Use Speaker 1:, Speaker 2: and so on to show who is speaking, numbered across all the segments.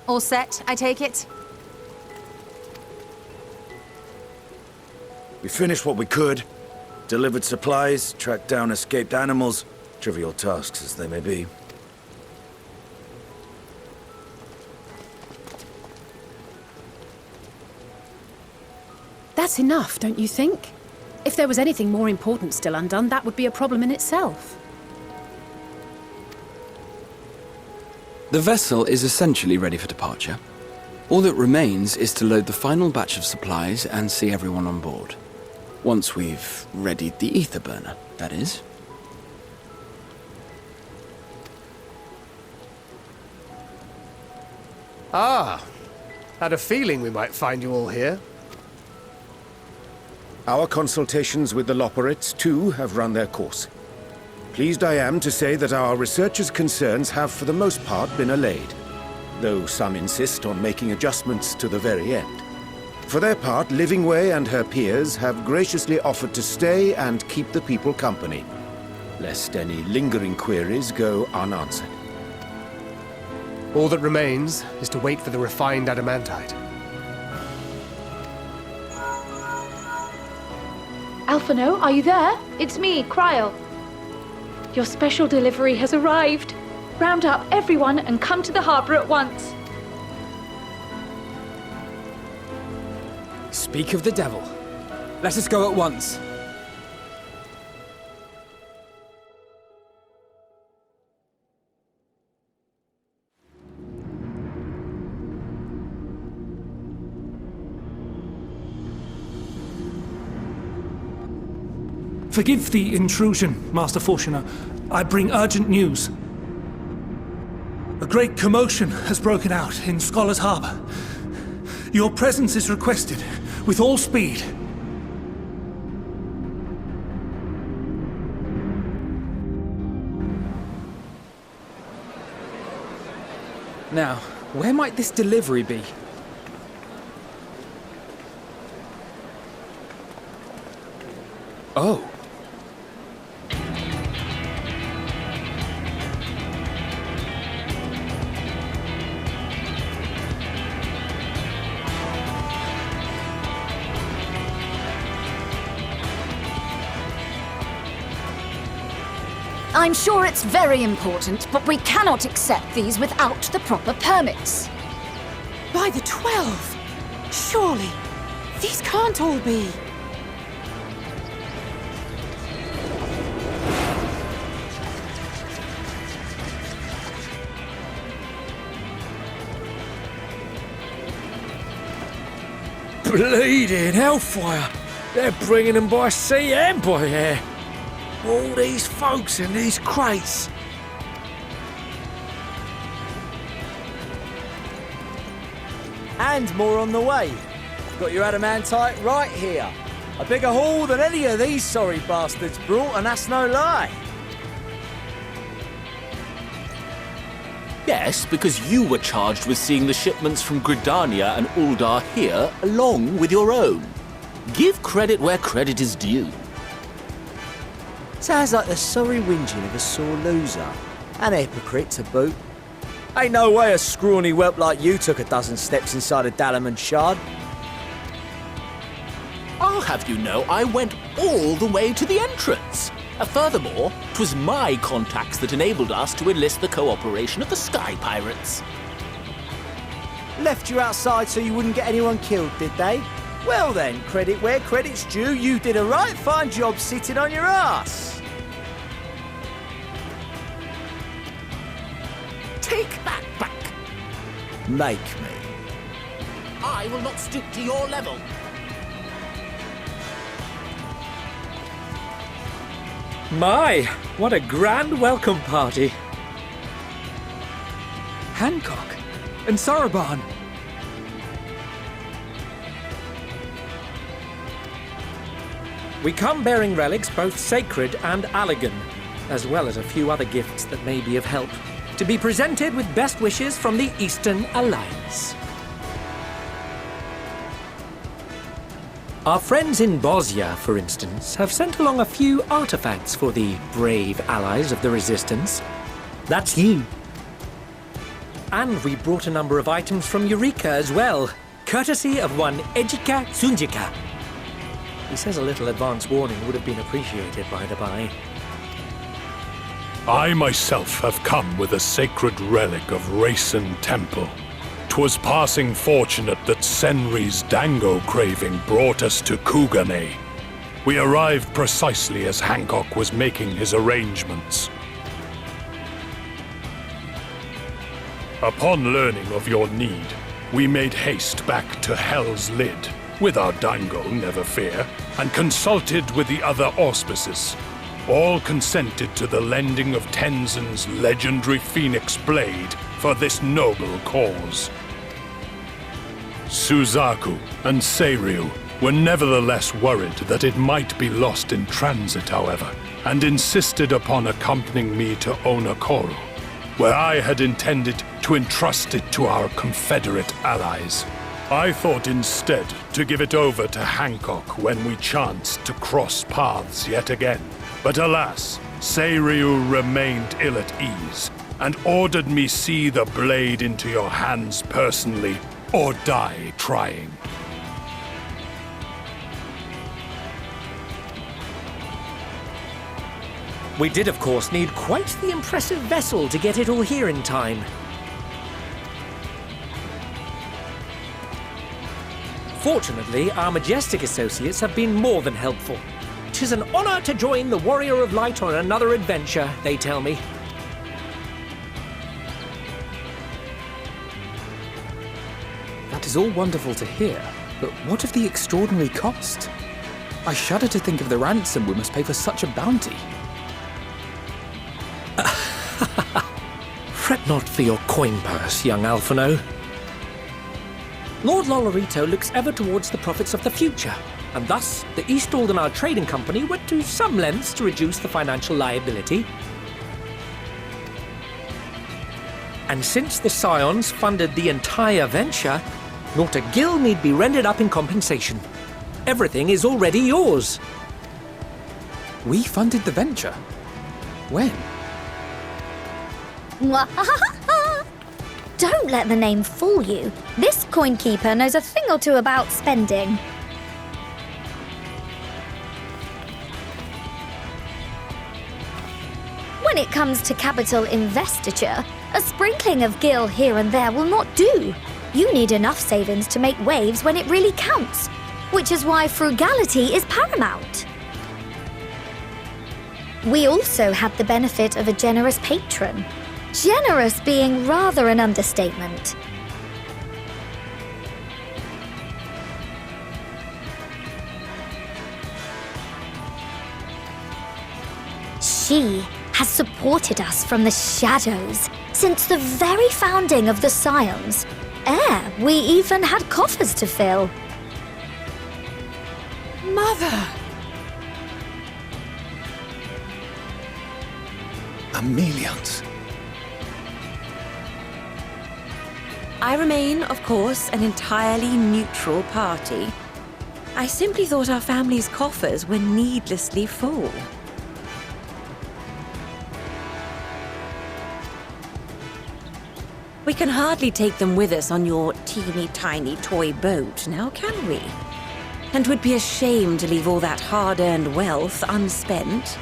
Speaker 1: All set, I take it?
Speaker 2: We finished what we could. Delivered supplies, tracked down escaped animals. Trivial tasks as they may be.
Speaker 3: That's enough, don't you think? If there was anything more important still undone, that would be a problem in itself.
Speaker 4: The vessel is essentially ready for departure. All that remains is to load the final batch of supplies and see everyone on board. Once we've readied the ether burner, that is.
Speaker 5: Ah, had a feeling we might find you all here.
Speaker 6: Our consultations with the Loperates, too, have run their course. Pleased I am to say that our researchers' concerns have for the most part been allayed, though some insist on making adjustments to the very end. For their part, Livingway and her peers have graciously offered to stay and keep the people company, lest any lingering queries go unanswered.
Speaker 5: All that remains is to wait for the refined adamantite.
Speaker 7: Fourchenault, are you there? It's me, Kryl. Your special delivery has arrived. Round up everyone and come to the harbor at once.
Speaker 8: Speak of the devil. Let us go at once.
Speaker 9: Forgive the intrusion, Master Fourchenault. I bring urgent news. A great commotion has broken out in Scholar's Harbor. Your presence is requested, with all speed.
Speaker 8: Now, where might this delivery be? Oh.
Speaker 1: I'm sure it's very important, but we cannot accept these without the proper permits.
Speaker 3: By the 12! Surely, these can't all be.
Speaker 10: Bleeding hellfire! They're bringing them by sea and by air. All these folks in these crates.
Speaker 11: And more on the way. Got your adamantite right here. A bigger haul than any of these sorry bastards brought, and that's no lie.
Speaker 12: Yes, because you were charged with seeing the shipments from Gridania and Uldar here, along with your own. Give credit where credit is due.
Speaker 11: Sounds like the sorry whinging of a sore loser. An hypocrite to boot. Ain't no way a scrawny whelp like you took a dozen steps inside a Dalaman shard.
Speaker 12: I'll have you know I went all the way to the entrance. Furthermore, 'twas my contacts that enabled us to enlist the cooperation of the Sky Pirates.
Speaker 11: Left you outside so you wouldn't get anyone killed, did they? Well then, credit where credit's due, you did a right fine job sitting on your ass.
Speaker 12: Take that back.
Speaker 11: Make me.
Speaker 12: I will not stoop to your level.
Speaker 10: My, what a grand welcome party.
Speaker 8: Hancock and Saraban.
Speaker 10: We come bearing relics both sacred and Allagan, as well as a few other gifts that may be of help, to be presented with best wishes from the Eastern Alliance. Our friends in Bosnia, for instance, have sent along a few artifacts for the brave allies of the Resistance. That's you. And we brought a number of items from Eureka as well, courtesy of one Ejika Sunjika. He says a little advance warning would have been appreciated, by the by.
Speaker 13: I myself have come with a sacred relic of Rayson Temple. 'Twas passing fortunate that Senri's dango craving brought us to Kugane. We arrived precisely as Hancock was making his arrangements. Upon learning of your need, we made haste back to Hell's Lid, with our dango, never fear, and consulted with the other auspices. All consented to the lending of Tenzin's legendary Phoenix Blade for this noble cause. Suzaku and Seiryu were nevertheless worried that it might be lost in transit, however, and insisted upon accompanying me to Onokoro, where I had intended to entrust it to our Confederate allies. I thought instead to give it over to Hancock when we chanced to cross paths yet again. But alas, Seiryu remained ill at ease, and ordered me see the blade into your hands personally, or die trying.
Speaker 10: We did, of course, need quite the impressive vessel to get it all here in time. Fortunately, our majestic associates have been more than helpful. 'Tis an honor to join the Warrior of Light on another adventure, they tell me.
Speaker 8: That is all wonderful to hear, but what of the extraordinary cost? I shudder to think of the ransom we must pay for such a bounty.
Speaker 10: Fret not for your coin purse, young Alphino. Lord Lolorito looks ever towards the profits of the future, and thus the East Aldenar Trading Company went to some lengths to reduce the financial liability. And since the Scions funded the entire venture, not a gill need be rendered up in compensation. Everything is already yours.
Speaker 8: We funded the venture? When?
Speaker 14: Don't let the name fool you. This coin keeper knows a thing or two about spending. When it comes to capital investiture, a sprinkling of gil here and there will not do. You need enough savings to make waves when it really counts, which is why frugality is paramount. We also had the benefit of a generous patron. Generous being rather an understatement. She has supported us from the shadows since the very founding of the Scions. We even had coffers to fill.
Speaker 3: Mother!
Speaker 2: Amelians.
Speaker 15: I remain, of course, an entirely neutral party. I simply thought our family's coffers were needlessly full. We can hardly take them with us on your teeny-tiny toy boat, now can we? And would be ashamed to leave all that hard-earned wealth unspent.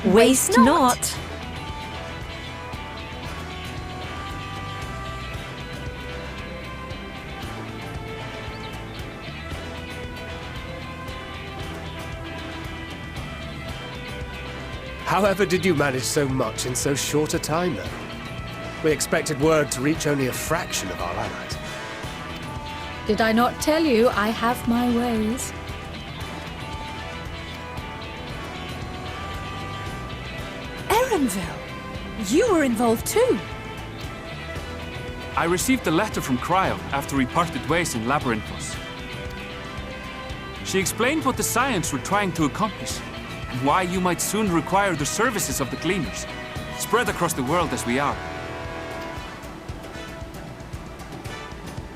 Speaker 15: Waste not.
Speaker 5: However did you manage so much in so short a time, though? We expected word to reach only a fraction of our allies.
Speaker 3: Did I not tell you I have my ways? Erenville, you were involved too.
Speaker 16: I received a letter from Cryo after we parted ways in Labyrinthos. She explained what the Scions were trying to accomplish, and why you might soon require the services of the Gleaners, spread across the world as we are.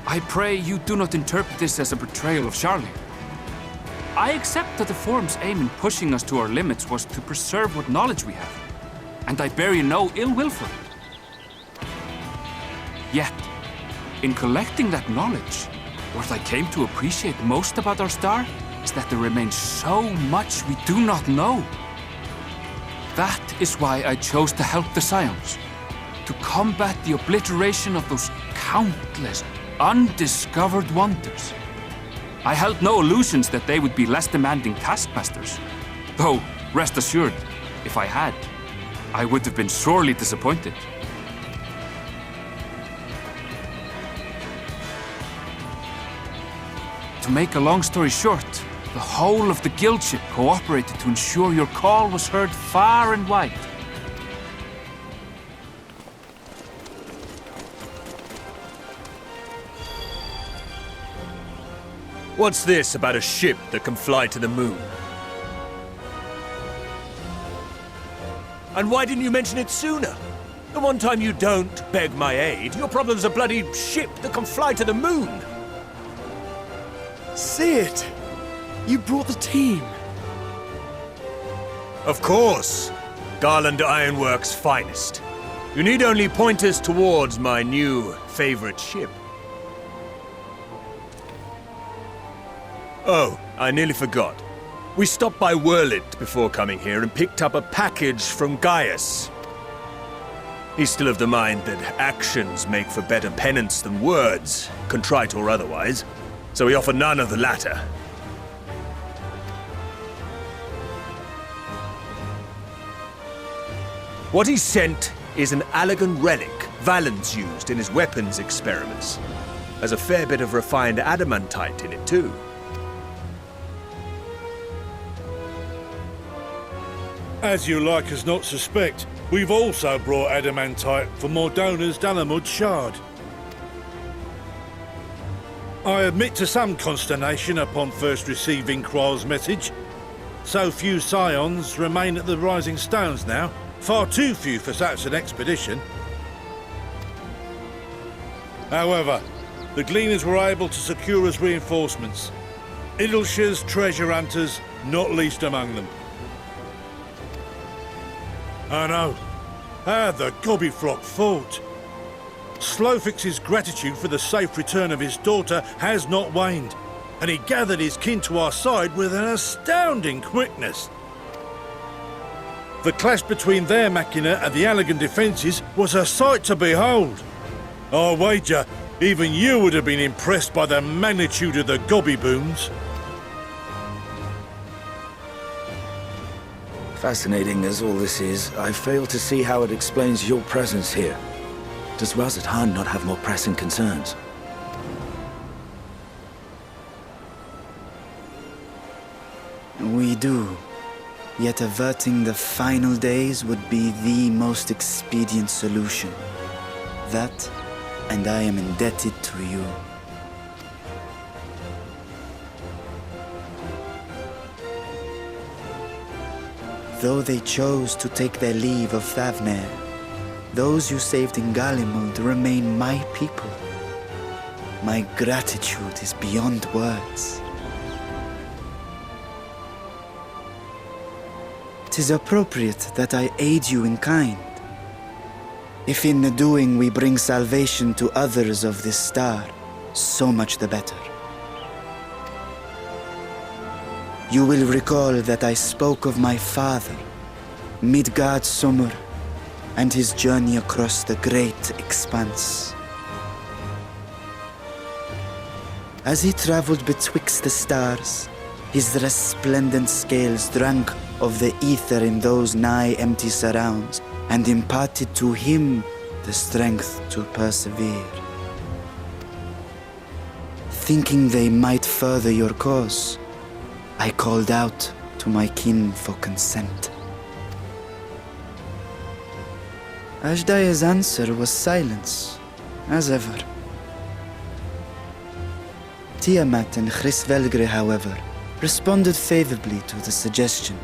Speaker 16: I pray you do not interpret this as a betrayal of Charlie. I accept that the Forum's aim in pushing us to our limits was to preserve what knowledge we have, and I bear you no ill will for it. Yet, in collecting that knowledge, what I came to appreciate most about our star is that there remains so much we do not know. That is why I chose to help the Scions, to combat the obliteration of those countless, undiscovered wonders. I held no illusions that they would be less demanding taskmasters. Though, rest assured, if I had, I would have been sorely disappointed. To make a long story short, the whole of the guild ship cooperated to ensure your call was heard far and wide.
Speaker 17: What's this about a ship that can fly to the moon? And why didn't you mention it sooner? The one time you don't beg my aid, your problem's a bloody ship that can fly to the moon!
Speaker 18: Sid! You brought the team!
Speaker 17: Of course! Garland Ironworks' finest. You need only point us towards my new favorite ship. Oh, I nearly forgot. We stopped by Whirlit before coming here and picked up a package from Gaius. He's still of the mind that actions make for better penance than words, contrite or otherwise, so we offer none of the latter. What he sent is an Allegan relic Valens used in his weapons experiments. Has a fair bit of refined adamantite in it too.
Speaker 19: As you like us not suspect, we've also brought adamantite for Mordona's Dalamud shard. I admit to some consternation upon first receiving Kryl's message. So few Scions remain at the Rising Stones now. Far too few for such an expedition. However, the Gleaners were able to secure us reinforcements. Idleshire's treasure hunters, not least among them. I know. How the Gobbyflock fought. Slowfix's gratitude for the safe return of his daughter has not waned, and he gathered his kin to our side with an astounding quickness. The clash between their machina and the Allegan defences was a sight to behold. I wager even you would have been impressed by the magnitude of the Gobby booms.
Speaker 2: Fascinating as all this is, I fail to see how it explains your presence here. Does Razat Han not have more pressing concerns?
Speaker 18: We do. Yet averting the final days would be the most expedient solution. That, and I am indebted to you. Though they chose to take their leave of Thavnair, those you saved in Galimund remain my people. My gratitude is beyond words. 'Tis appropriate that I aid you in kind. If in the doing we bring salvation to others of this star, so much the better. You will recall that I spoke of my father, Midgard Summer, and his journey across the great expanse. As he traveled betwixt the stars, his resplendent scales drank of the ether in those nigh empty surrounds, and imparted to him the strength to persevere. Thinking they might further your cause, I called out to my kin for consent. Ashdaya's answer was silence, as ever. Tiamat and Chrisvelgre, however, responded favorably to the suggestion.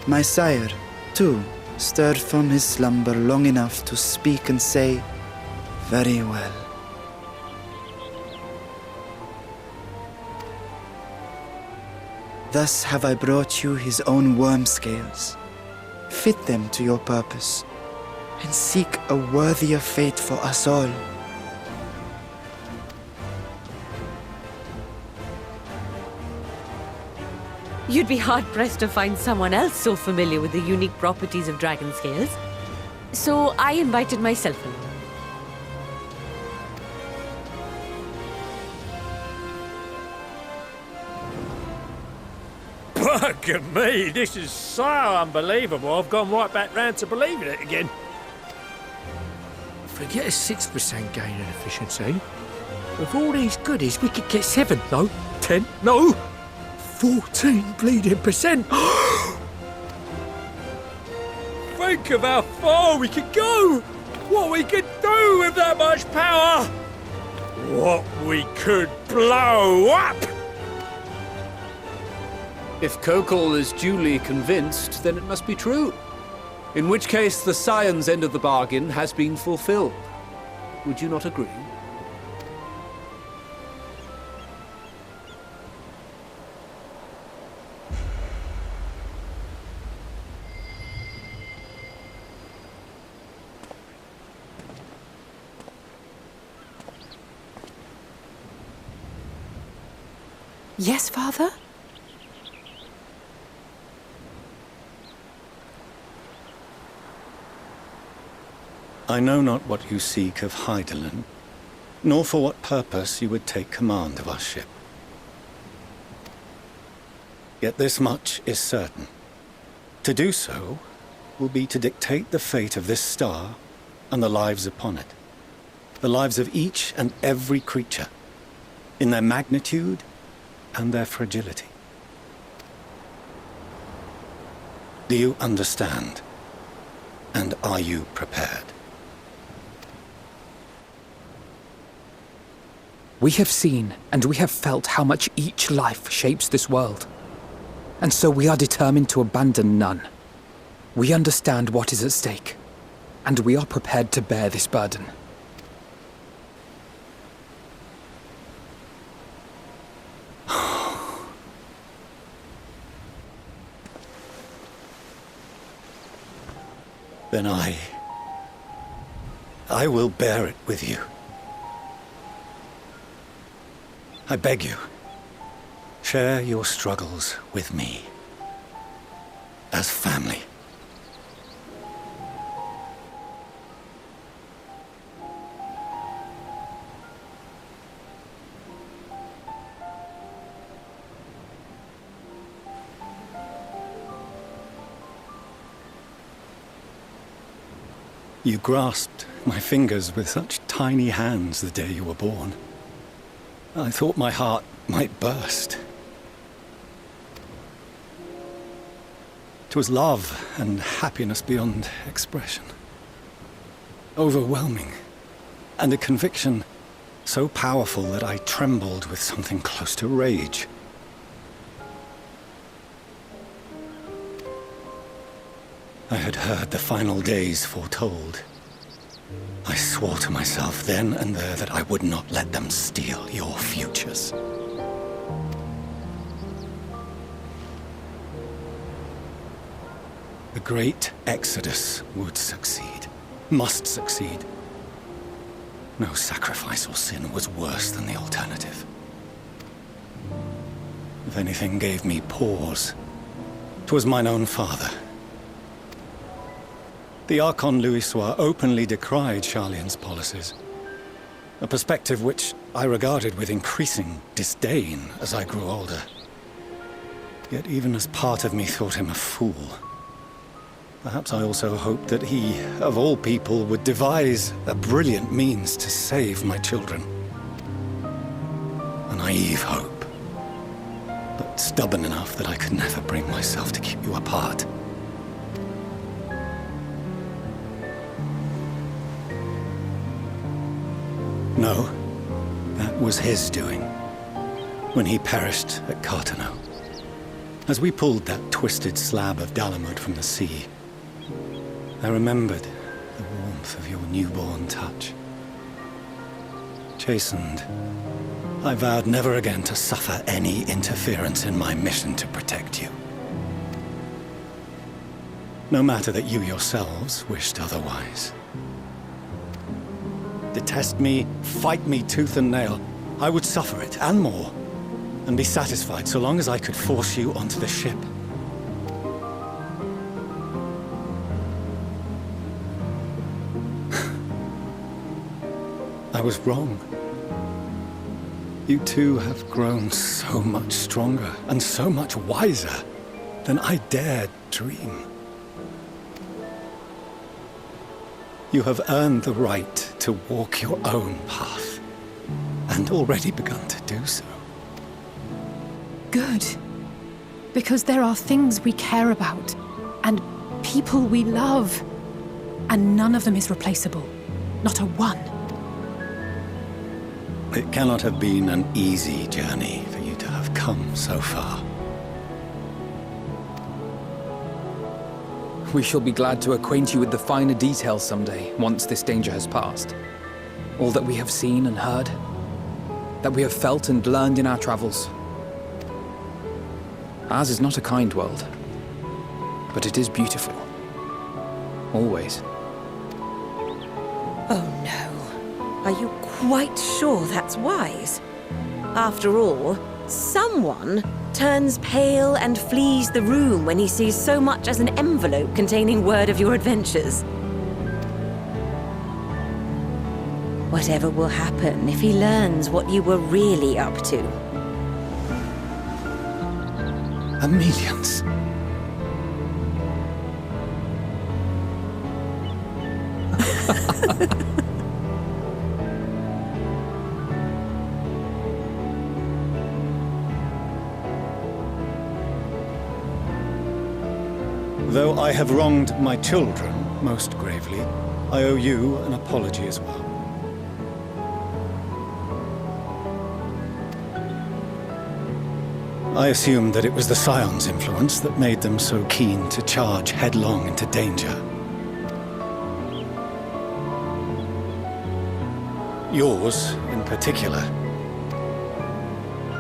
Speaker 18: My sire, too, stirred from his slumber long enough to speak and say, "Very well." Thus have I brought you his own worm scales. Fit them to your purpose, and seek a worthier fate for us all.
Speaker 15: You'd be hard-pressed to find someone else so familiar with the unique properties of dragon scales. So I invited myself along.
Speaker 10: Bugger me, this is so unbelievable. I've gone right back round to believing it again. Forget a 6% gain in efficiency. With all these goodies, we could get 7, no, 10, no, 14 bleeding percent. Think of how far we could go. What we could do with that much power. What we could blow up.
Speaker 20: If Kokol is duly convinced, then it must be true. In which case, the Scion's end of the bargain has been fulfilled. Would you not agree?
Speaker 3: Yes, Father?
Speaker 21: I know not what you seek of Hydaelyn, nor for what purpose you would take command of our ship. Yet this much is certain. To do so will be to dictate the fate of this star and the lives upon it. The lives of each and every creature, in their magnitude and their fragility. Do you understand? And are you prepared?
Speaker 8: We have seen and we have felt how much each life shapes this world. And so we are determined to abandon none. We understand what is at stake, and we are prepared to bear this burden.
Speaker 21: Then I will bear it with you. I beg you, share your struggles with me, as family. You grasped my fingers with such tiny hands the day you were born. I thought my heart might burst. 'Twas love and happiness beyond expression. Overwhelming, and a conviction so powerful that I trembled with something close to rage. I had heard the final days foretold. I swore to myself then and there that I would not let them steal your futures. The great Exodus would succeed, must succeed. No sacrifice or sin was worse than the alternative. If anything gave me pause, 'twas mine own father. The Archon Louisoix openly decried Charlian's policies, a perspective which I regarded with increasing disdain as I grew older. Yet even as part of me thought him a fool, perhaps I also hoped that he, of all people, would devise a brilliant means to save my children. A naive hope, but stubborn enough that I could never bring myself to keep you apart. No, that was his doing, when he perished at Fourchenault. As we pulled that twisted slab of Dalamud from the sea, I remembered the warmth of your newborn touch. Chastened, I vowed never again to suffer any interference in my mission to protect you. No matter that you yourselves wished otherwise. Detest me, fight me tooth and nail, I would suffer it, and more, and be satisfied so long as I could force you onto the ship. I was wrong. You two have grown so much stronger and so much wiser than I dared dream. You have earned the right to walk your own path, and already begun to do so.
Speaker 3: Good. Because there are things we care about, and people we love, and none of them is replaceable. Not a one.
Speaker 21: It cannot have been an easy journey for you to have come so far.
Speaker 8: We shall be glad to acquaint you with the finer details someday, once this danger has passed. All that we have seen and heard, that we have felt and learned in our travels. Ours is not a kind world, but it is beautiful. Always.
Speaker 15: Oh no. Are you quite sure that's wise? After all, someone turns pale and flees the room when he sees so much as an envelope containing word of your adventures. Whatever will happen if he learns what you were really up to?
Speaker 21: Millions. Though I have wronged my children most gravely, I owe you an apology as well. I assumed that it was the Scion's influence that made them so keen to charge headlong into danger. Yours, in particular.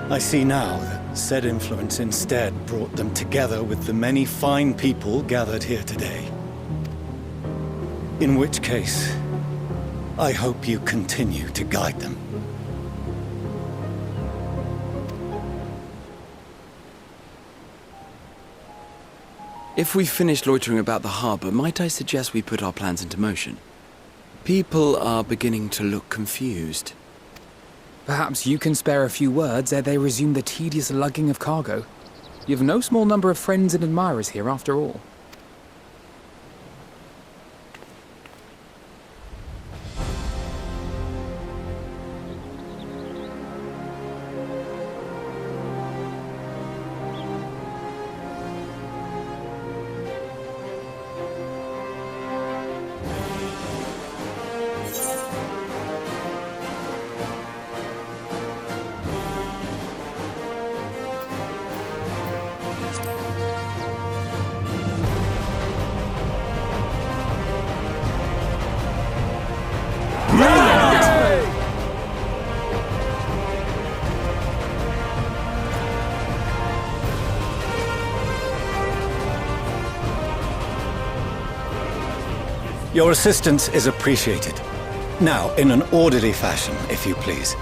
Speaker 21: I see now that said influence instead brought them together with the many fine people gathered here today. In which case, I hope you continue to guide them.
Speaker 2: If we've finished loitering about the harbor, might I suggest we put our plans into motion? People are beginning to look confused.
Speaker 8: Perhaps you can spare a few words ere they resume the tedious lugging of cargo. You have no small number of friends and admirers here, after all.
Speaker 21: Your assistance is appreciated. Now, in an orderly fashion, if you please.